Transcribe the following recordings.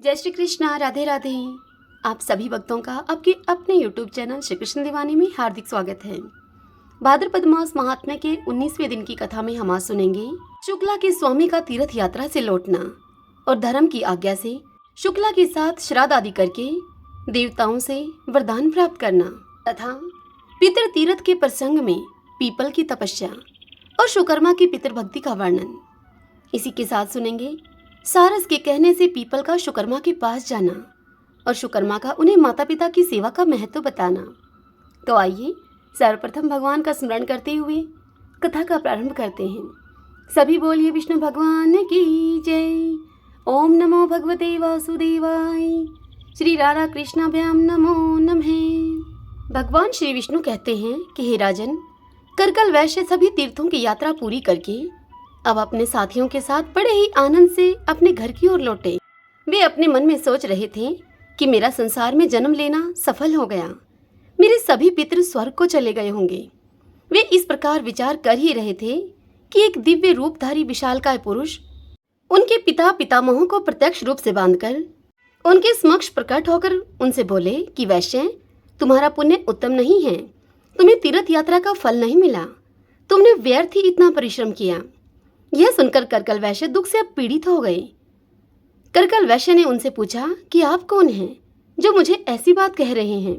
जय श्री कृष्णा, राधे राधे। आप सभी भक्तों का आपके अपने YouTube चैनल श्री कृष्ण दीवानी में हार्दिक स्वागत है। भाद्रपद मास महात्म्य के 19वें दिन की कथा में हम आज सुनेंगे शुक्ला के स्वामी का तीर्थ यात्रा से लौटना और धर्म की आज्ञा से शुक्ला के साथ श्राद्ध आदि करके देवताओं से वरदान प्राप्त करना तथा पितृ तीर्थ के प्रसंग में पीपल की तपस्या और शुकर्मा की पितृभक्ति का वर्णन। इसी के साथ सुनेंगे सारस के कहने से पीपल का शुकर्मा के पास जाना और शुकर्मा का उन्हें माता पिता की सेवा का महत्व बताना। तो आइए सर्वप्रथम भगवान का स्मरण करते हुए कथा का प्रारंभ करते हैं। सभी बोलिए विष्णु भगवान की जय। ओम नमो भगवते वासुदेवाय। श्री राधा कृष्णाभ्याम नमो नमः। भगवान श्री विष्णु कहते हैं कि हे राजन, करकल वैश्य सभी तीर्थों की यात्रा पूरी करके अब अपने साथियों के साथ बड़े ही आनंद से अपने घर की ओर लौटे। वे अपने मन में सोच रहे थे कि मेरा संसार में जन्म लेना सफल हो गया, मेरे सभी पितृ स्वर्ग को चले गए होंगे। वे इस प्रकार विचार कर ही रहे थे कि एक दिव्य रूपधारी विशालकाय पुरुष उनके पिता पितामहों को प्रत्यक्ष रूप से बांधकर उनके समक्ष प्रकट होकर उनसे बोले कि वैश्य, तुम्हारा पुण्य उत्तम नहीं है, तुम्हें तीर्थ यात्रा का फल नहीं मिला, तुमने व्यर्थ ही इतना परिश्रम किया। यह सुनकर करकल वैश्य दुख से अब पीड़ित हो गए। करकल वैश्य ने उनसे पूछा कि आप कौन हैं जो मुझे ऐसी बात कह रहे हैं?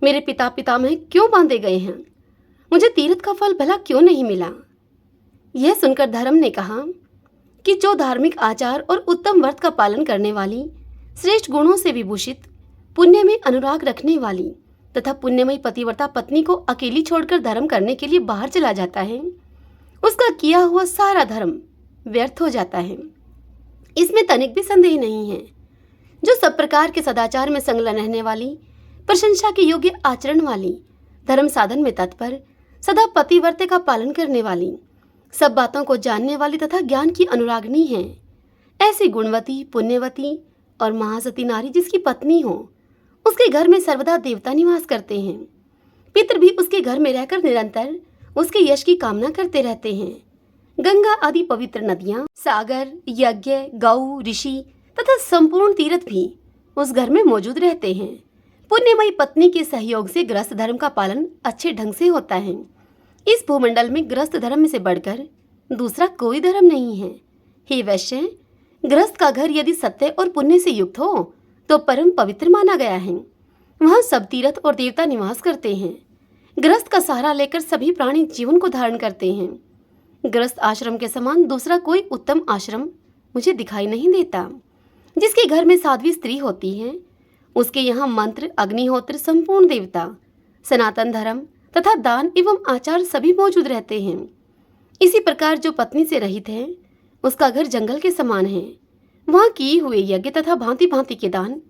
मेरे पिता पितामह क्यों बांधे गए हैं? मुझे तीर्थ का फल भला क्यों नहीं मिला? यह सुनकर धर्म ने कहा कि जो धार्मिक आचार और उत्तम व्रत का पालन करने वाली, श्रेष्ठ गुणों से विभूषित, पुण्य में अनुराग रखने वाली तथा पुण्यमयी पतिव्रता पत्नी को अकेली छोड़कर धर्म करने के लिए बाहर चला जाता है, उसका किया हुआ सारा धर्म व्यर्थ हो जाता है। इसमें तनिक भी संदेह नहीं है। जो सब प्रकार के सदाचार में संलग्न रहने वाली, प्रशंसा के योग्य आचरण वाली, धर्म साधन में तत्पर, सदा पतिव्रते का पालन करने वाली, सब बातों को जानने वाली तथा ज्ञान की अनुरागनी है, ऐसी गुणवती, पुण्यवती और महासती नारी जिसकी पत्नी हो, उसके घर में सर्वदा देवता निवास करते हैं। पितृ भी उसके घर में रहकर निरंतर उसके यश की कामना करते रहते हैं। गंगा आदि पवित्र नदियां, सागर, यज्ञ, गौ, ऋषि तथा संपूर्ण तीर्थ भी उस घर में मौजूद रहते हैं। पुण्यमयी पत्नी के सहयोग से गृहस्थ धर्म का पालन अच्छे ढंग से होता है। इस भूमंडल में गृहस्थ धर्म से बढ़कर दूसरा कोई धर्म नहीं है। हे वैश्य, गृहस्थ का घर यदि सत्य और पुण्य से युक्त हो तो परम पवित्र माना गया है। वहाँ सब तीर्थ और देवता निवास करते हैं। गृहस्थ का सहारा लेकर सभी प्राणी जीवन को धारण करते हैं। गृहस्थ आश्रम के समान दूसरा कोई उत्तम आश्रम मुझे दिखाई नहीं देता। जिसके घर में साध्वी स्त्री होती है, उसके यहाँ मंत्र, अग्निहोत्र, संपूर्ण देवता, सनातन धर्म तथा दान एवं आचार सभी मौजूद रहते हैं। इसी प्रकार जो पत्नी से रहित है, उसका घर जंगल के समान है। वहाँ किए हुए यज्ञ तथा भांति भांति के दान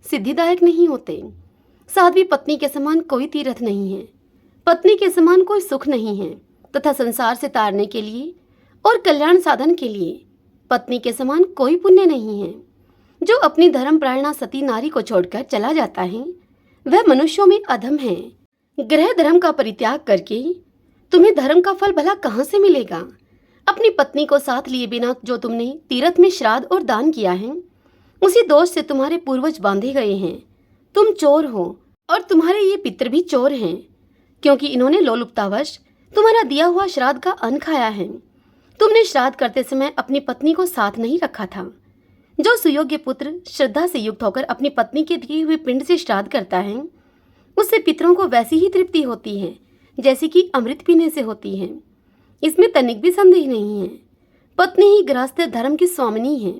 सिद्धिदायक नहीं होते। साध्वी पत्नी के समान कोई तीर्थ नहीं है, पत्नी के समान कोई सुख नहीं है तथा संसार से तारने के लिए और कल्याण साधन के लिए पत्नी के समान कोई पुण्य नहीं है। जो अपनी धर्मपरायणा सती नारी को छोड़कर चला जाता है, वह मनुष्यों में अधम है। गृह धर्म का परित्याग करके तुम्हें धर्म का फल भला कहाँ से मिलेगा? अपनी पत्नी को साथ लिए बिना जो तुमने तीर्थ में श्राद्ध और दान किया है, उसी दोष से तुम्हारे पूर्वज बांधे गए हैं। तुम चोर हो और तुम्हारे ये पितृ भी चोर हैं, क्योंकि इन्होंने लोलुपतावश तुम्हारा दिया हुआ श्राद्ध का अन्न खाया है। तुमने श्राद्ध करते समय अपनी पत्नी को साथ नहीं रखा था। जो सुयोग्य पुत्र श्रद्धा से युक्त होकर अपनी पत्नी के दिए हुए पिंड से श्राद्ध करता है, उससे पितरों को वैसी ही तृप्ति होती है जैसी कि अमृत पीने से होती है। इसमें तनिक भी संदेह नहीं है। पत्नी ही गृहस्थ धर्म की स्वामिनी है।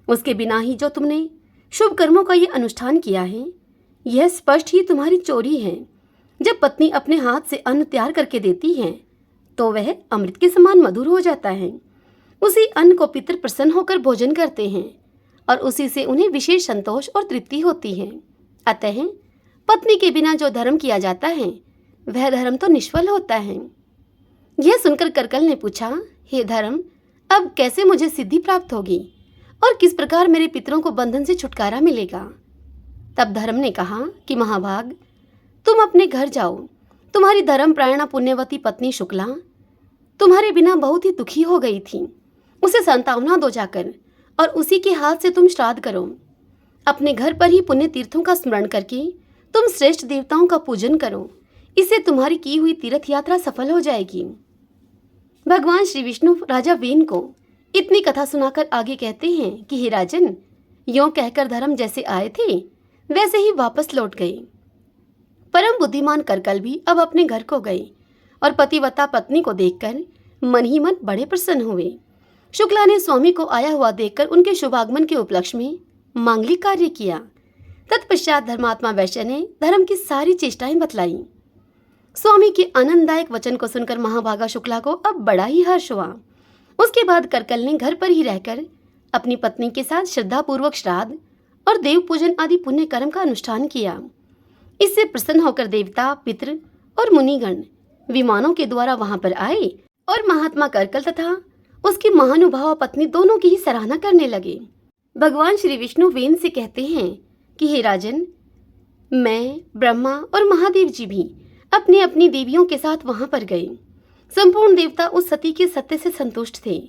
उसके बिना ही जो तुमने शुभ कर्मों का ये अनुष्ठान किया है, यह स्पष्ट ही तुम्हारी चोरी है। जब पत्नी अपने हाथ से अन्न तैयार करके देती है तो वह अमृत के समान मधुर हो जाता है। उसी अन्न को पितृ प्रसन्न होकर भोजन करते हैं और उसी से उन्हें विशेष संतोष और तृप्ति होती है। अतः पत्नी के बिना जो धर्म किया जाता है, वह धर्म तो निष्फल होता है। यह सुनकर करकल ने पूछा, हे धर्म, अब कैसे मुझे सिद्धि प्राप्त होगी और किस प्रकार मेरे पितरों को बंधन से छुटकारा मिलेगा? तब धर्म ने कहा कि महाभाग, तुम अपने घर जाओ। तुम्हारी धर्मपरायणा पुण्यवती पत्नी शुक्ला तुम्हारे बिना बहुत ही दुखी हो गई थी। उसे सांत्वना दो जाकर और उसी के हाथ से तुम श्राद्ध करो। अपने घर पर ही पुण्य तीर्थों का स्मरण करके तुम श्रेष्ठ देवताओं का पूजन करो, इससे तुम्हारी की हुई तीर्थ यात्रा सफल हो जाएगी। भगवान श्री विष्णु राजा वेन को इतनी कथा सुनाकर आगे कहते हैं कि हे राजन, यों कहकर धर्म जैसे आए थे वैसे ही वापस लौट गए। परम बुद्धिमान करकल भी अब अपने घर को गए और पतिव्रता पत्नी को देखकर मन ही मन बड़े प्रसन्न हुए। शुक्ला ने स्वामी को आया हुआ देखकर उनके शुभागमन के उपलक्ष्य में मांगलिक कार्य किया। तत्पश्चात धर्मात्मा वैश्य ने धर्म की सारी चेष्टाएं बतलाई। स्वामी के आनंददायक वचन को सुनकर महाभागा शुक्ला को अब बड़ा ही हर्ष हुआ। उसके बाद करकल ने घर पर ही रहकर अपनी पत्नी के साथ श्रद्धापूर्वक श्राद्ध और देव पूजन आदि पुण्य कर्म का अनुष्ठान किया। इससे प्रसन्न होकर देवता, पितृ और मुनिगण विमानों के द्वारा वहां पर आए और महात्मा करकल तथा उसकी महानुभाव पत्नी दोनों की ही सराहना करने लगे। भगवान श्री विष्णु वेन से कहते हैं कि हे राजन, मैं, ब्रह्मा और महादेव जी भी अपनी अपनी देवियों के साथ वहां पर गए। संपूर्ण देवता उस सती के सत्य से संतुष्ट थे।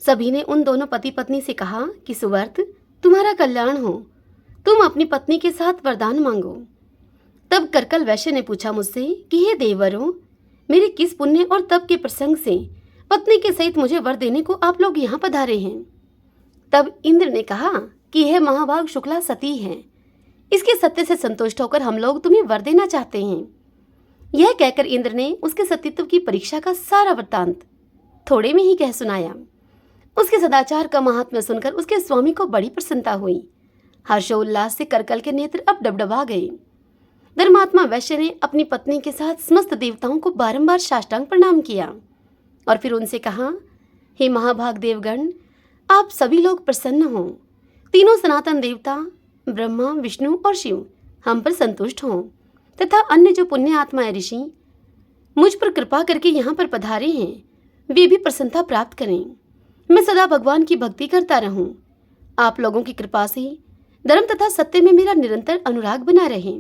सभी ने उन दोनों पति पत्नी से कहा कि सुवर्त, तुम्हारा कल्याण हो, तुम अपनी पत्नी के साथ वरदान मांगो। तब करकल वैश्य ने पूछा मुझसे कि हे देवरों, मेरे किस पुण्य और तप के प्रसंग से पत्नी के सहित मुझे वर देने को आप लोग यहाँ पधारे हैं। तब इंद्र ने कहा कि यह महाभाग शुक्ला सती है, इसके सत्य से संतुष्ट होकर हम लोग तुम्हें वर देना चाहते हैं। यह कहकर इंद्र ने उसके सतीत्व की परीक्षा का सारा वृत्तांत थोड़े में ही कह सुनाया। उसके सदाचार का महात्म्य सुनकर उसके स्वामी को बड़ी प्रसन्नता हुई। हर्षोल्लास से करकल के नेत्र अब डबडबा गए। धर्मात्मा वैश्य ने अपनी पत्नी के साथ समस्त देवताओं को बारंबार साष्टांग प्रणाम किया और फिर उनसे कहा, हे महाभाग देवगण, आप सभी लोग प्रसन्न हों। तीनों सनातन देवता ब्रह्मा, विष्णु और शिव हम पर संतुष्ट हों तथा अन्य जो पुण्य आत्मा ऋषि मुझ पर कृपा करके यहाँ पर पधारे हैं वे भी प्रसन्नता प्राप्त करें। मैं सदा भगवान की भक्ति करता रहूं। आप लोगों की कृपा से धर्म तथा सत्य में मेरा निरंतर अनुराग बना रहे।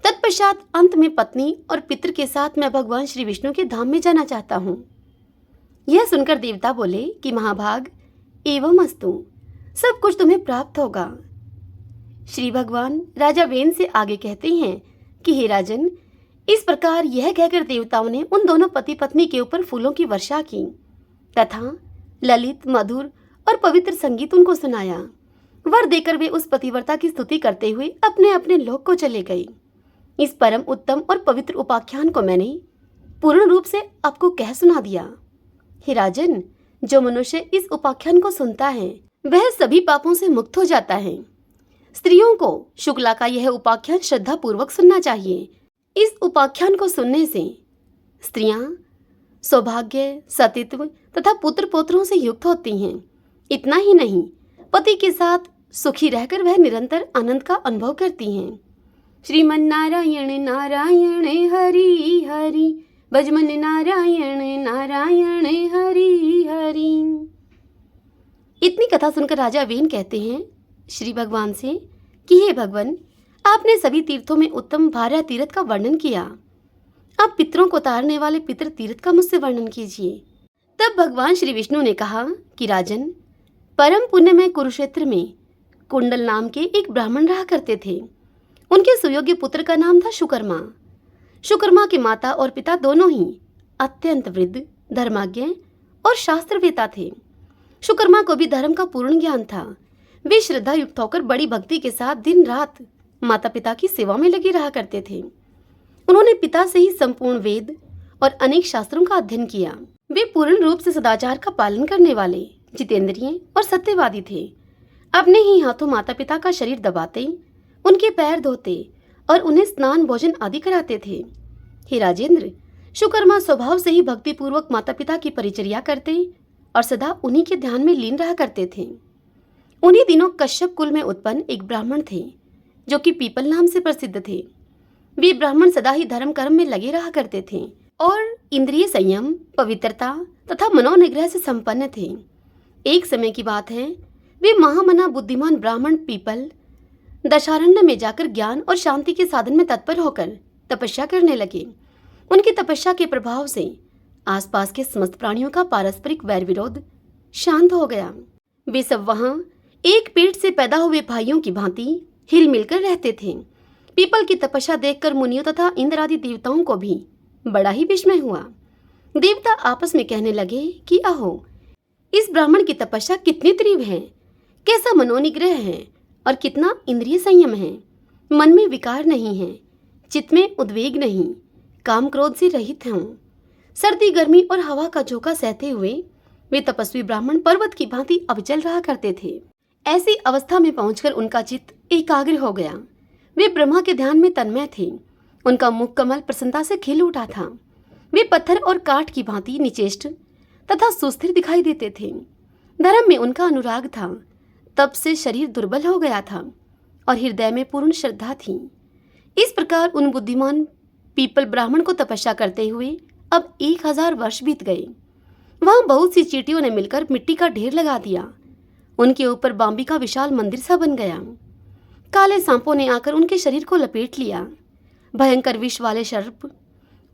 तत्पश्चात अंत में पत्नी और पितृ के साथ मैं भगवान श्री विष्णु के धाम में जाना चाहता हूँ। यह सुनकर देवता बोले कि महाभाग, एवं अस्तु, सब कुछ तुम्हें प्राप्त होगा। श्री भगवान राजा वेन से आगे कहते हैं कि हे राजन, इस प्रकार यह कहकर देवताओं ने उन दोनों पति पत्नी के ऊपर फूलों की वर्षा की तथा ललित, मधुर और पवित्र संगीत उनको सुनाया। वर देकर वे उस पतिव्रता की स्तुति करते हुए अपने अपने लोक को चले गए। इस परम उत्तम और पवित्र उपाख्यान को मैंने पूर्ण रूप से आपको कह सुना दिया। हे राजन, जो मनुष्य इस उपाख्यान को सुनता है वह सभी पापों से मुक्त हो जाता है। स्त्रियों को शुक्ला का यह उपाख्यान श्रद्धा पूर्वक सुनना चाहिए। इस उपाख्यान को सुनने से स्त्रियां सौभाग्य, सतीत्व तथा पुत्र पौत्रों से युक्त होती हैं। इतना ही नहीं, पति के साथ सुखी रहकर वह निरंतर आनंद का अनुभव करती हैं। श्रीमन नारायण नारायण हरि हरि, भजमन नारायण नारायण हरि हरि। इतनी कथा सुनकर राजा वेन कहते हैं श्री भगवान से कि हे भगवान, आपने सभी तीर्थों में उत्तम भार्या तीर्थ का वर्णन किया। आप पितरों को तारने वाले पितृ तीर्थ का मुझसे वर्णन कीजिए। तब भगवान श्री विष्णु ने कहा कि राजन, परम पुण्य में कुरुक्षेत्र में कुंडल नाम के एक ब्राह्मण रहा करते थे। उनके सुयोग्य पुत्र का नाम था शुकर्मा। शुकर्मा के माता और पिता दोनों ही अत्यंत वृद्ध, धर्माज्ञ और शास्त्रवेता थे। शुकर्मा को भी धर्म का पूर्ण ज्ञान था। वे श्रद्धा युक्त होकर बड़ी भक्ति के साथ दिन रात माता पिता की सेवा में लगे रहा करते थे। उन्होंने पिता से ही संपूर्ण वेद और अनेक शास्त्रों का अध्ययन किया। वे पूर्ण रूप से सदाचार का पालन करने वाले, जितेंद्रिय और सत्यवादी थे। अपने ही हाथों माता पिता का शरीर दबाते, उनके पैर धोते और उन्हें स्नान भोजन आदि कराते थे। हे राजेंद्र, शुकर्मा स्वभाव से ही भक्ति पूर्वक माता पिता की परिचर्या करते और सदा उन्हीं के ध्यान में लीन रहा करते थे। उन्हीं दिनों कश्यप कुल में उत्पन्न एक ब्राह्मण थे जो कि पीपल नाम से प्रसिद्ध थे। वे ब्राह्मण सदा ही धर्म कर्म में लगे रहा करते थे और इंद्रिय संयम, पवित्रता तथा मनोनिग्रह से संपन्न थे। एक समय की बात है, वे महामना बुद्धिमान ब्राह्मण पीपल दशारण्य में जाकर ज्ञान और शांति के साधन में तत्पर होकर तपस्या करने लगे। उनकी तपस्या के प्रभाव से आसपास के समस्त प्राणियों का पारस्परिक वैर विरोध शांत हो गया। वे सब वहां एक पेट से पैदा हुए भाइयों की भांति हिल मिलकर रहते थे। पीपल की तपस्या देखकर मुनियों तथा इंद्र आदि देवताओं को भी बड़ा ही विस्मय हुआ। देवता आपस में कहने लगे कि अहो, इस ब्राह्मण की तपस्या कितनी तीव्र है, कैसा मनोनिग्रह है और कितना इंद्रिय संयम है। मन में विकार नहीं है, चित्त में उद्वेग नहीं, काम क्रोध से रहित हूँ। सर्दी गर्मी और हवा का झोंका सहते हुए वे तपस्वी ब्राह्मण पर्वत की भांति अविचल रहा करते थे। ऐसी अवस्था में पहुंचकर उनका चित्त एकाग्र हो गया। वे ब्रह्मा के ध्यान में तन्मय थे। उनका मुख कमल प्रसन्नता से खिल उठा था। वे पत्थर और काठ की भांति निचेष्ट तथा सुस्थिर दिखाई देते थे। धर्म में उनका अनुराग था। तब से शरीर दुर्बल हो गया था और हृदय में पूर्ण श्रद्धा थी। इस प्रकार उन बुद्धिमान पीपल ब्राह्मण को तपस्या करते हुए अब 1000 वर्ष बीत गए। वहां बहुत सी चींटियों ने मिलकर मिट्टी का ढेर लगा दिया। उनके ऊपर बाम्बी का विशाल मंदिर सा बन गया। काले सांपों ने आकर उनके शरीर को लपेट लिया। भयंकर विष वाले सर्प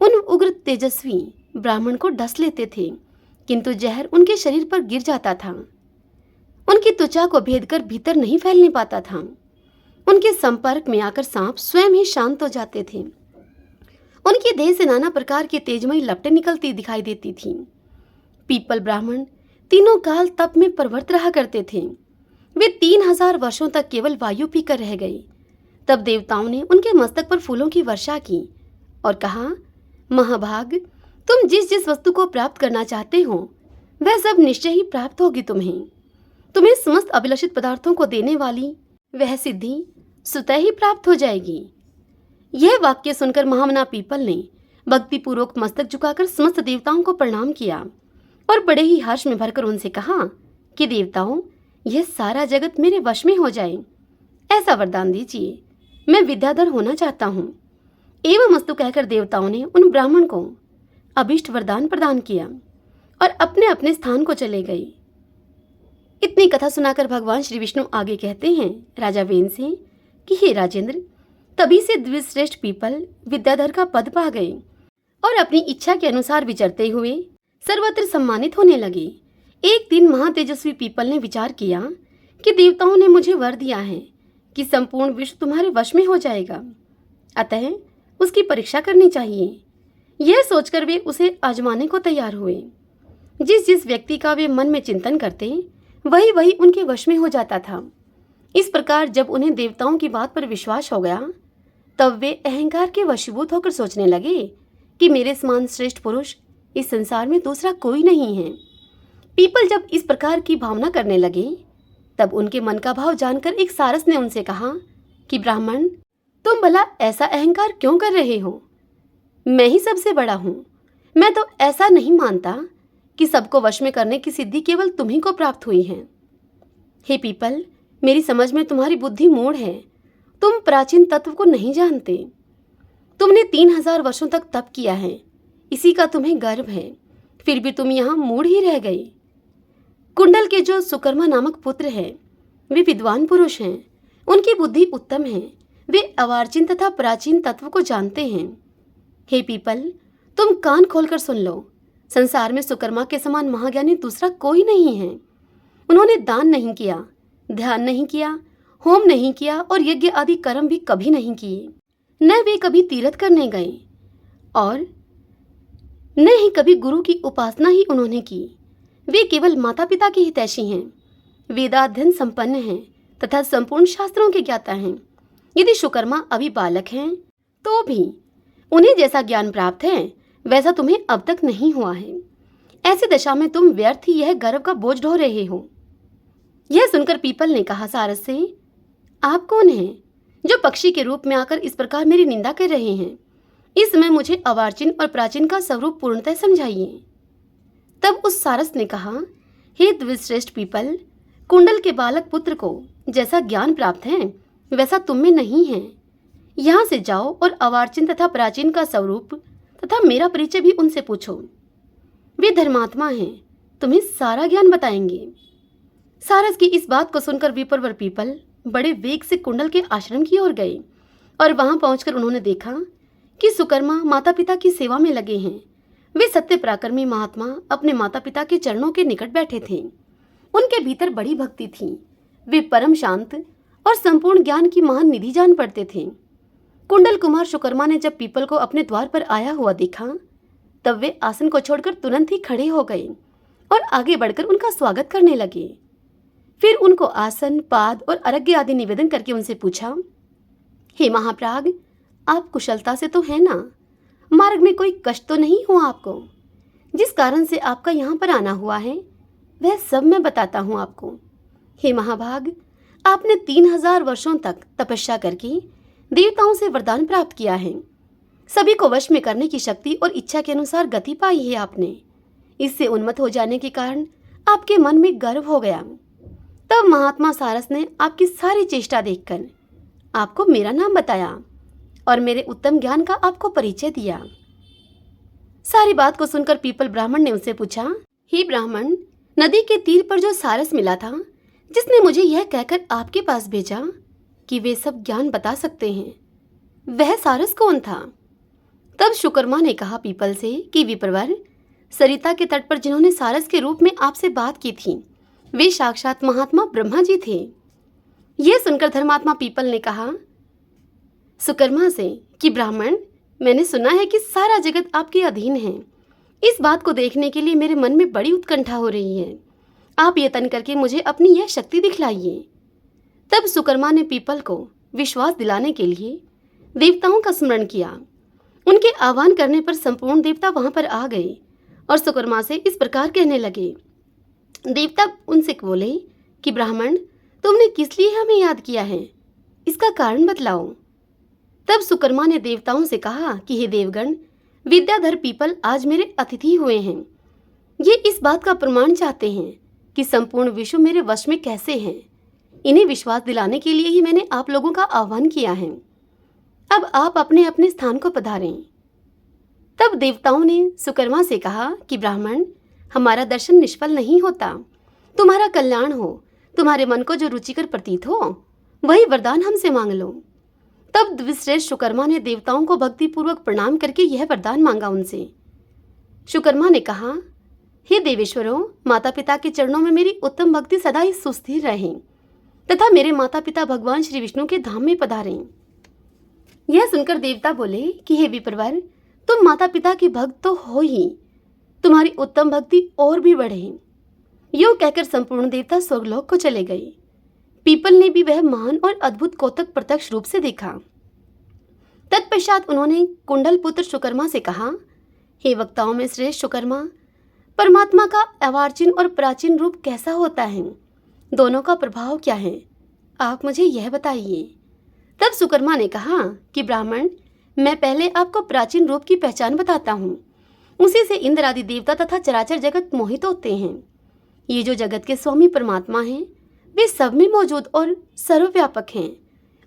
उन उग्र तेजस्वी ब्राह्मण को डस लेते थे, किंतु जहर उनके शरीर पर गिर जाता था। उनकी त्वचा को भेद कर भीतर नहीं फैलने पाता था। उनके संपर्क में आकर सांप स्वयं ही शांत हो जाते थे। उनकी देह से नाना प्रकार की तेजमयी लपटें निकलती दिखाई देती थीं। पीपल ब्राह्मण तीनों काल तप में प्रवृत्त रहा करते थे। वे 3000 वर्षों तक केवल वायु पीकर रह गए। तब देवताओं ने उनके मस्तक पर फूलों की वर्षा की और कहा, महाभाग, तुम जिस जिस वस्तु को प्राप्त करना चाहते हो वह सब निश्चय ही प्राप्त होगी। तुम्हें समस्त अभिलषित पदार्थों को देने वाली वह सिद्धि स्वतः ही प्राप्त हो जाएगी। यह वाक्य सुनकर महामना पीपल ने भक्तिपूर्वक मस्तक झुकाकर समस्त देवताओं को प्रणाम किया और बड़े ही हर्ष में भरकर उनसे कहा कि देवताओं, यह सारा जगत मेरे वश में हो जाए, ऐसा वरदान दीजिए। मैं विद्याधर होना चाहता हूँ। एवं अस्तु कहकर देवताओं ने उन ब्राह्मण को अभिष्ट वरदान प्रदान किया और अपने अपने स्थान को चले गए। इतनी कथा सुनाकर भगवान श्री विष्णु आगे कहते हैं राजा वेन से कि हे राजेंद्र, तभी से द्विश्रेष्ठ पीपल विद्याधर का पद पा गए और अपनी इच्छा के अनुसार विचरते हुए सर्वत्र सम्मानित होने लगे। एक दिन महातेजस्वी पीपल ने विचार किया कि देवताओं ने मुझे वर दिया है कि संपूर्ण विश्व तुम्हारे वश में हो जाएगा, अतः उसकी परीक्षा करनी चाहिए। यह सोचकर वे उसे आजमाने को तैयार हुए। जिस जिस व्यक्ति का वे मन में चिंतन करते वही वही उनके वश में हो जाता था। इस प्रकार जब उन्हें देवताओं की बात पर विश्वास हो गया तब वे अहंकार के वशीभूत होकर सोचने लगे कि मेरे समान श्रेष्ठ पुरुष इस संसार में दूसरा कोई नहीं है। पीपल जब इस प्रकार की भावना करने लगे तब उनके मन का भाव जानकर एक सारस ने उनसे कहा कि ब्राह्मण, तुम भला ऐसा अहंकार क्यों कर रहे हो? मैं ही सबसे बड़ा हूँ। मैं तो ऐसा नहीं मानता कि सबको वश में करने की सिद्धि केवल तुम्ही को प्राप्त हुई है। हे पीपल, मेरी समझ में तुम्हारी बुद्धि मूढ़ है। तुम प्राचीन तत्व को नहीं जानते। तुमने 3000 वर्षों तक तप किया है, इसी का तुम्हें गर्व है, फिर भी तुम यहाँ मूढ़ ही रह गए। कुंडल के जो सुकर्मा नामक पुत्र है वे विद्वान पुरुष हैं, उनकी बुद्धि उत्तम है, वे अवार्चिन तथा प्राचीन तत्व को जानते हैं। हे पीपल, तुम कान खोलकर सुन लो। संसार में सुकर्मा के समान महाज्ञानी दूसरा कोई नहीं है। उन्होंने दान नहीं किया, ध्यान नहीं किया, होम नहीं किया और यज्ञ आदि कर्म भी कभी नहीं किए। न वे कभी तीर्थ करने गए और न ही कभी गुरु की उपासना ही उन्होंने की। वे केवल माता पिता के हितैषी हैं, वेदाध्ययन संपन्न हैं तथा संपूर्ण शास्त्रों के ज्ञाता हैं। यदि सुकर्मा अभी बालक हैं तो भी उन्हें जैसा ज्ञान प्राप्त है वैसा तुम्हें अब तक नहीं हुआ है। ऐसी दशा में तुम व्यर्थ ही यह गर्व का बोझ ढो रहे हो। यह सुनकर पीपल ने कहा सारस से, आप कौन हैं जो पक्षी के रूप में आकर इस प्रकार मेरी निंदा कर रहे हैं? इस समय मुझे अवार्चिन और प्राचीन का स्वरूप पूर्णतः समझाइए। तब उस सारस ने कहा, हे द्विश्रेष्ठ पीपल, कुंडल के बालक पुत्र को जैसा ज्ञान प्राप्त है वैसा तुम में नहीं है। यहाँ से जाओ और अवार्चिन तथा प्राचीन का स्वरूप तथा मेरा परिचय भी उनसे पूछो। वे धर्मात्मा हैं, तुम्हें सारा ज्ञान बताएंगे। सारस की इस बात को सुनकर विप्रवर पीपल बड़े वेग से कुंडल के आश्रम की ओर गए और वहां पहुंचकर उन्होंने देखा कि सुकर्मा माता पिता की सेवा में लगे हैं। वे सत्य पराक्रमी महात्मा अपने माता पिता के चरणों के निकट बैठे थे। उनके भीतर बड़ी भक्ति थी। वे परम शांत और संपूर्ण ज्ञान की महान निधि जान पड़ते थे। कुंडल कुमार शुकर्मा ने जब पीपल को अपने द्वार पर आया हुआ देखा, तब वे आसन को छोड़कर तुरंत ही खड़े हो गए और आगे बढ़कर उनका स्वागत करने लगे। फिर उनको आसन, पाद और अर्घ्य आदि निवेदन करके उनसे पूछा, हे महाप्राग, आप कुशलता से तो है ना? मार्ग में कोई कष्ट तो नहीं हुआ आपको? जिस कारण से आपका यहाँ पर आना हुआ है वह सब मैं बताता हूँ आपको। हे महाभाग, आपने 3000 वर्षों तक तपस्या करके देवताओं से वरदान प्राप्त किया है। सभी को वश में करने की शक्ति और इच्छा के अनुसार गति पाई है आपने। इससे उन्मत्त हो जाने के कारण आपके मन में गर्व हो गया। तब महात्मा सारस ने आपकी सारी चेष्टा देखकर आपको मेरा नाम बताया और मेरे उत्तम ज्ञान का आपको परिचय दिया। सारी बात को सुनकर पीपल ब्राह्मण ने उससे पूछा, हे ब्राह्मण, नदी के तीर पर जो सारस मिला था, जिसने मुझे यह कहकर आपके पास भेजा कि वे सब ज्ञान बता सकते हैं, वह सारस कौन था? तब शुकर्मा ने कहा पीपल से कि विप्रवर, सरिता के तट पर जिन्होंने सारस के रूप में आपसे बात की थी, वे साक्षात महात्मा ब्रह्मा जी थे। यह सुनकर धर्मात्मा पीपल ने कहा सुकर्मा से कि ब्राह्मण, मैंने सुना है कि सारा जगत आपके अधीन है। इस बात को देखने के लिए मेरे मन में बड़ी उत्कंठा हो रही है। आप यत्न करके मुझे अपनी यह शक्ति दिखलाइए। तब सुकर्मा ने पीपल को विश्वास दिलाने के लिए देवताओं का स्मरण किया। उनके आह्वान करने पर संपूर्ण देवता वहां पर आ गए और सुकर्मा से इस प्रकार कहने लगे। देवता उनसे बोले कि ब्राह्मण, तुमने किस लिए हमें याद किया है? इसका कारण बतलाओ। तब सुकर्मा ने देवताओं से कहा कि हे देवगण, विद्याधर पीपल आज मेरे अतिथि हुए हैं। ये इस बात का प्रमाण चाहते हैं कि संपूर्ण विश्व मेरे वश में कैसे है। इन्हें विश्वास दिलाने के लिए ही मैंने आप लोगों का आह्वान किया है। अब आप अपने अपने स्थान को पधारें। तब देवताओं ने सुकर्मा से कहा कि ब्राह्मण, हमारा दर्शन निष्फल नहीं होता। तुम्हारा कल्याण हो, तुम्हारे मन को जो रुचिकर प्रतीत हो वही वरदान हमसे मांग लो। तब द्विश्रेष्ठ शुकर्मा ने देवताओं को भक्तिपूर्वक प्रणाम करके यह वरदान मांगा उनसे। शुकर्मा ने कहा, हे देवेश्वरों, माता पिता के चरणों में मेरी उत्तम भक्ति सदा ही सुस्थिर रहे तथा मेरे माता पिता भगवान श्री विष्णु के धाम में पधारें। यह सुनकर देवता बोले कि हे विप्रवर, तुम माता पिता के भक्त तो हो ही, तुम्हारी उत्तम भक्ति और भी बढ़े। यूं कहकर संपूर्ण देवता स्वर्गलोक को चले गए। पीपल ने भी वह महान और अद्भुत कौतक प्रत्यक्ष रूप से देखा। तत्पश्चात उन्होंने कुंडल पुत्र शुकर्मा से कहा, हे वक्ताओं में श्रेष्ठ शुकर्मा, परमात्मा का अवार्चिन और प्राचीन रूप कैसा होता है? दोनों का प्रभाव क्या है? आप मुझे यह बताइए। तब शुकर्मा ने कहा कि ब्राह्मण, मैं पहले आपको प्राचीन रूप की पहचान बताता हूँ। उसी से इंद्र आदि देवता तथा चराचर जगत मोहित होते हैं। ये जो जगत के स्वामी परमात्मा हैं, वे सब में मौजूद और सर्वव्यापक हैं।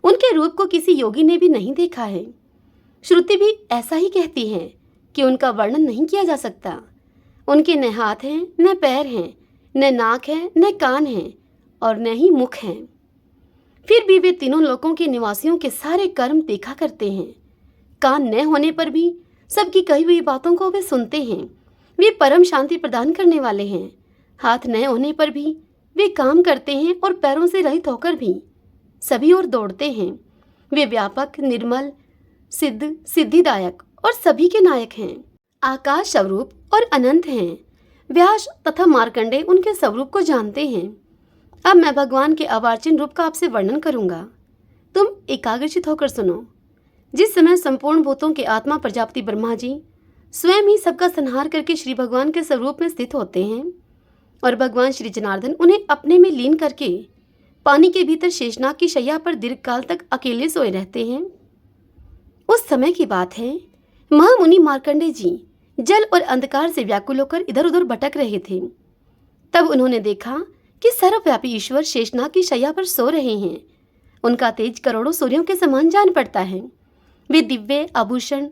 उनके रूप को किसी योगी ने भी नहीं देखा है। श्रुति भी ऐसा ही कहती है कि उनका वर्णन नहीं किया जा सकता। उनके न हाथ हैं, न पैर हैं, न नाक है, न कान हैं और न ही मुख हैं। फिर भी वे तीनों लोकों के निवासियों के सारे कर्म देखा करते हैं। कान न होने पर भी सबकी कही हुई बातों को वे सुनते हैं। वे परम शांति प्रदान करने वाले हैं। हाथ न होने पर भी वे काम करते हैं और पैरों से रहित होकर भी सभी ओर दौड़ते हैं। वे व्यापक, निर्मल, सिद्ध, सिद्धिदायक और सभी के नायक हैं। आकाश स्वरूप और अनंत हैं। व्यास तथा मार्कंडेय उनके स्वरूप को जानते हैं। अब मैं भगवान के अवार्चिन रूप का आपसे वर्णन करूंगा। तुम एकाग्रचित होकर सुनो। जिस समय संपूर्ण भूतों के आत्मा प्रजापति ब्रह्मा जी स्वयं ही सबका संहार करके श्री भगवान के स्वरूप में स्थित होते हैं और भगवान श्री जनार्दन उन्हें अपने में लीन करके पानी के भीतर शेषनाग की शैया पर दीर्घकाल तक अकेले सोए रहते हैं, उस समय की बात है। महामुनि मार्कंडेय जी जल और अंधकार से व्याकुल होकर इधर उधर भटक रहे थे। तब उन्होंने देखा कि सर्वव्यापी ईश्वर शेषनाग की शैया पर सो रहे हैं। उनका तेज करोड़ों सूर्यों के समान जान पड़ता है। वे दिव्य आभूषण,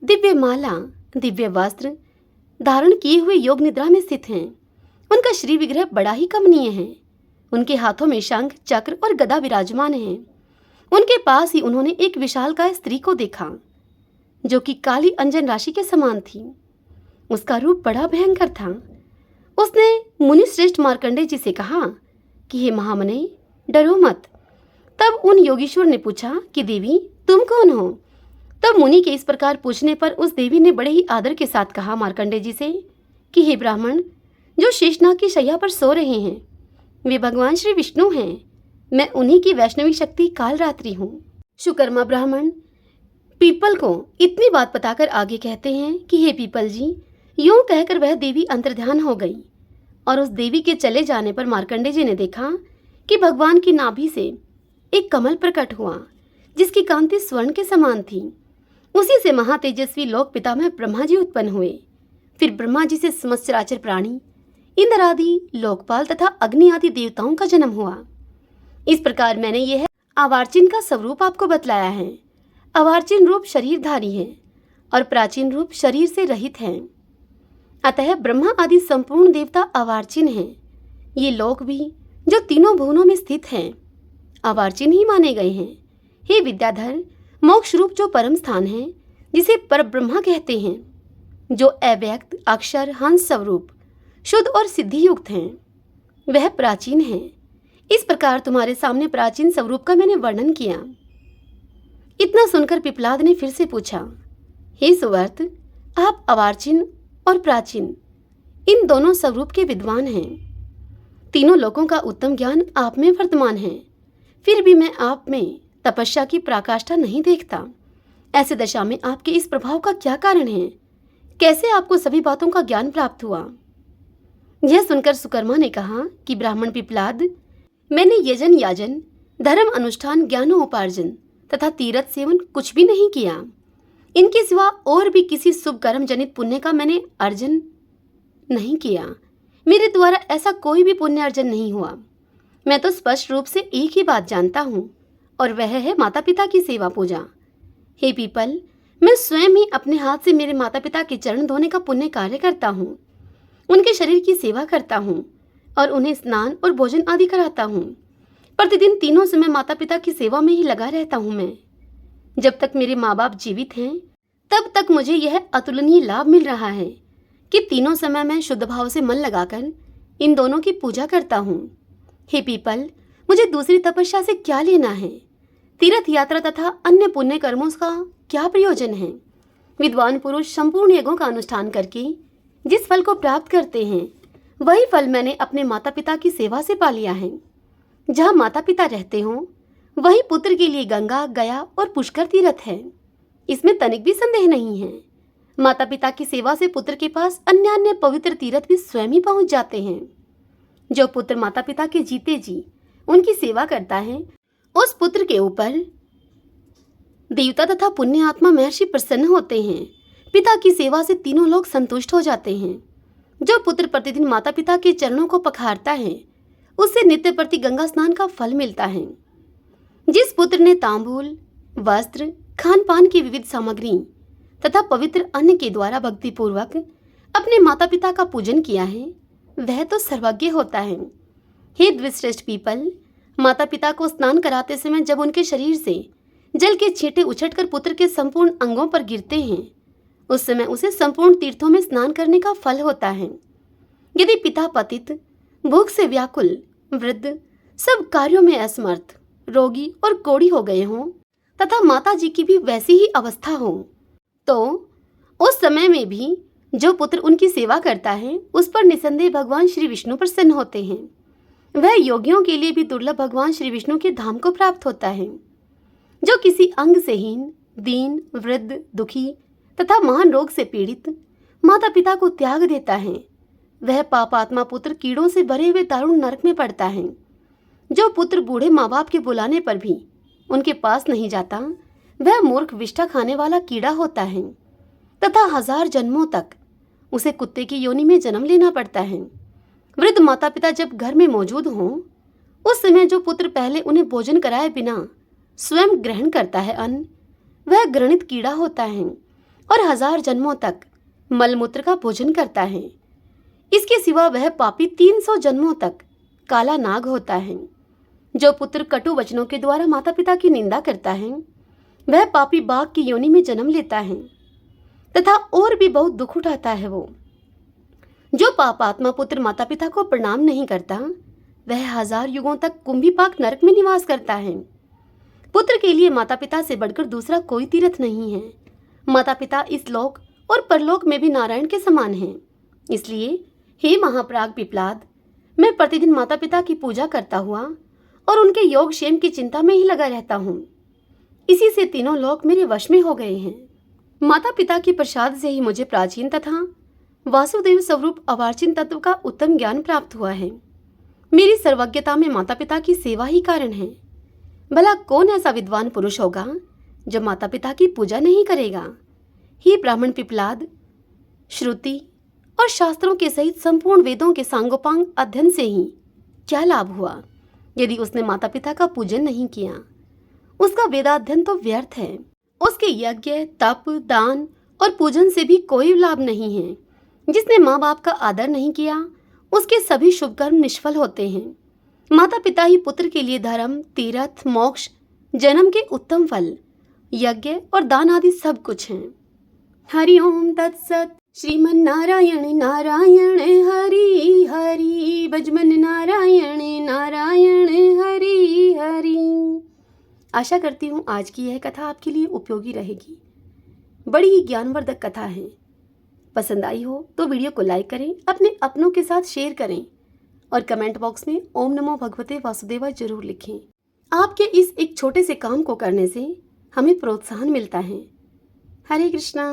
दिव्य माला, दिव्य वस्त्र धारण किए हुए योग निद्रा में स्थित हैं। उनका श्री विग्रह बड़ा ही कमनीय है। उनके हाथों में शंख, चक्र और गदा विराजमान हैं। उनके पास ही उन्होंने एक विशालकाय स्त्री को देखा जो कि काली अंजन राशि के समान थी। उसका रूप बड़ा भयंकर था। उसने मुनि श्रेष्ठ मार्कंडेय जी से कहा कि हे महामने, डरो मत। तब उन योगीश्वर ने पूछा कि देवी तुम कौन हो? तब मुनि के इस प्रकार पूछने पर उस देवी ने बड़े ही आदर के साथ कहा मार्कंडेय जी से कि हे ब्राह्मण, जो शेषनाग की शैया पर सो रहे हैं वे भगवान श्री विष्णु हैं। मैं उन्हीं की वैष्णवी शक्ति कालरात्रि हूँ। सुकर्मा ब्राह्मण पीपल को इतनी बात बताकर आगे कहते हैं कि हे पीपल जी, यूं कहकर वह देवी अंतर्ध्यान हो गई और उस देवी के चले जाने पर मार्कंडेय जी ने देखा कि भगवान की नाभि से एक कमल प्रकट हुआ जिसकी कांति स्वर्ण के समान थी। उसी से महातेजस्वी लोक पितामह ब्रह्मा जी उत्पन्न हुए। फिर ब्रह्मा जी से समस्त चराचर प्राणी, इंद्र आदि, लोकपाल तथा अग्नि आदि देवताओं का जन्म हुआ। इस प्रकार मैंने यह अवार्चिन का स्वरूप आपको बतलाया है। अवार्चिन रूप शरीरधारी है और प्राचीन रूप शरीर से रहित है। अतः ब्रह्मा आदि संपूर्ण देवता अवार्चिन हैं। ये लोक भी जो तीनों भुवनों में स्थित हैं अवार्चिन ही माने गए हैं। हे विद्याधर, मोक्ष रूप जो परम स्थान है जिसे परब्रह्मा कहते हैं, जो अव्यक्त अक्षर हंस स्वरूप शुद्ध और सिद्धि युक्त हैं, वह प्राचीन है। इस प्रकार तुम्हारे सामने प्राचीन स्वरूप का मैंने वर्णन किया। इतना सुनकर पिपलाद ने फिर से पूछा, हे सुवर्त, आप अवार्चिन और प्राचीन इन दोनों स्वरूप के विद्वान हैं। तीनों लोकों का उत्तम ज्ञान आप में वर्तमान है, फिर भी मैं आप में तपस्या की पराकाष्ठा नहीं देखता। ऐसे दशा में आपके इस प्रभाव का क्या कारण है? कैसे आपको सभी बातों का ज्ञान प्राप्त हुआ? यह सुनकर सुकर्मा ने कहा कि ब्राह्मण पिपलाद, मैंने यजन याजन, धर्म अनुष्ठान, ज्ञानोपार्जन तथा तीर्थ सेवन कुछ भी नहीं किया। इनके सिवा और भी किसी शुभ कर्म जनित पुण्य का मैंने अर्जन नहीं किया। मेरे द्वारा ऐसा कोई भी पुण्य अर्जन नहीं हुआ। मैं तो स्पष्ट रूप से एक ही बात जानता हूँ और वह है माता पिता की सेवा पूजा। हे पीपल, मैं स्वयं ही अपने हाथ से मेरे माता पिता के चरण धोने का पुण्य कार्य करता हूँ। उनके शरीर की सेवा करता हूँ और उन्हें स्नान और भोजन आदि कराता हूँ। प्रतिदिन तीनों समय माता पिता की सेवा में ही लगा रहता हूँ मैं। जब तक मेरे माँ बाप जीवित हैं तब तक मुझे यह अतुलनीय लाभ मिल रहा है कि तीनों समय मैं शुद्ध भाव से मन लगाकर इन दोनों की पूजा करता हूँ। हे पीपल, मुझे दूसरी तपस्या से क्या लेना है? तीर्थ यात्रा तथा अन्य पुण्य कर्मों का क्या प्रयोजन है? विद्वान पुरुष संपूर्ण यज्ञों का अनुष्ठान करके जिस फल को प्राप्त करते हैं वही फल मैंने अपने माता पिता की सेवा से पा लिया है। जहाँ माता पिता रहते हों वही पुत्र के लिए गंगा, गया और पुष्कर तीर्थ है। इसमें तनिक भी संदेह नहीं है। माता पिता की सेवा से पुत्र के पास अन्य अन्य पवित्र तीर्थ भी स्वयं ही पहुंच जाते हैं। जो पुत्र माता पिता के जीते जी उनकी सेवा करता है उस पुत्र के ऊपर देवता तथा पुण्य आत्मा महर्षि प्रसन्न होते हैं। पिता की सेवा से तीनों लोग संतुष्ट हो जाते हैं। जो पुत्र प्रतिदिन माता पिता के चरणों को पखारता है उससे नित्य प्रति गंगा स्नान का फल मिलता है। जिस पुत्र ने तांबूल, वस्त्र, खान पान की विविध सामग्री तथा पवित्र अन्न के द्वारा भक्ति पूर्वक अपने माता पिता का पूजन किया है वह तो सर्वज्ञ होता है। हे द्विश्रेष्ठ पीपल, माता पिता को स्नान कराते समय जब उनके शरीर से जल के छींटे उछटकर पुत्र के संपूर्ण अंगों पर गिरते हैं उस समय उसे संपूर्ण तीर्थों में स्नान करने का फल होता है। यदि पिता पतित, भूख से व्याकुल, वृद्ध, सब कार्यों में असमर्थ, रोगी और कोढ़ी हो गए हों तथा माता जी की भी वैसी ही अवस्था हो तो उस समय में भी जो पुत्र उनकी सेवा करता है उस पर निसंदेह भगवान श्री विष्णु प्रसन्न होते हैं। वह योगियों के लिए भी दुर्लभ भगवान श्री विष्णु के धाम को प्राप्त होता है। जो किसी अंग से हीन, दीन, वृद्ध, दुखी तथा महान रोग से पीड़ित माता पिता को त्याग देता है वह पापात्मा पुत्र कीड़ों से भरे हुए दारुण नरक में पड़ता है। जो पुत्र बूढ़े माँ बाप के बुलाने पर भी उनके पास नहीं जाता वह मूर्ख विष्ठा खाने वाला कीड़ा होता है तथा 1000 जन्मों तक उसे कुत्ते की योनि में जन्म लेना पड़ता है। वृद्ध माता पिता जब घर में मौजूद हों उस समय जो पुत्र पहले उन्हें भोजन कराए बिना स्वयं ग्रहण करता है अन्न, वह घृणित कीड़ा होता है और 1000 जन्मों तक मलमूत्र का भोजन करता है। इसके सिवा वह पापी 300 जन्मों तक काला नाग होता है। जो पुत्र कटु वचनों के द्वारा माता पिता की निंदा करता है वह पापी बाघ की योनि में जन्म लेता है तथा और भी बहुत दुख उठाता है। वो जो पापात्मा पुत्र माता पिता को प्रणाम नहीं करता वह 1000 युगों तक कुंभीपाक नरक में निवास करता है। पुत्र के लिए माता पिता से बढ़कर दूसरा कोई तीर्थ नहीं है। माता पिता इस लोक और परलोक में भी नारायण के समान हैं। इसलिए हे महाप्राग पिपलाद, मैं प्रतिदिन माता पिता की पूजा करता हुआ और उनके योग क्षेम की चिंता में ही लगा रहता हूँ। इसी से तीनों लोक मेरे वश में हो गए हैं। माता पिता के प्रसाद से ही मुझे प्राचीन तथा वासुदेव स्वरूप अवार्चिन तत्व का उत्तम ज्ञान प्राप्त हुआ है। मेरी सर्वज्ञता में माता पिता की सेवा ही कारण है। भला कौन ऐसा विद्वान पुरुष होगा जो माता पिता की पूजा नहीं करेगा। ही ब्राह्मण पिपलाद, श्रुति और शास्त्रों के सहित संपूर्ण वेदों के सांगोपांग अध्ययन से ही क्या लाभ हुआ यदि उसने माता पिता का पूजन नहीं किया। उसका वेदाध्ययन तो व्यर्थ है। उसके यज्ञ, तप, दान और पूजन से भी कोई लाभ नहीं है। जिसने माँ बाप का आदर नहीं किया उसके सभी शुभ कर्म निष्फल होते हैं। माता पिता ही पुत्र के लिए धर्म, तीर्थ, मोक्ष, जन्म के उत्तम फल, यज्ञ और दान आदि सब कुछ हैं। हरि ओम तत्सत। श्रीमन नारायण नारायण हरि हरि, भजमन नारायण नारायण हरि हरि। आशा करती हूँ आज की यह कथा आपके लिए उपयोगी रहेगी। बड़ी ही ज्ञानवर्धक कथा है। पसंद आई हो तो वीडियो को लाइक करें, अपने अपनों के साथ शेयर करें और कमेंट बॉक्स में ओम नमो भगवते वासुदेवाय जरूर लिखें। आपके इस एक छोटे से काम को करने से हमें प्रोत्साहन मिलता है। हरे कृष्णा।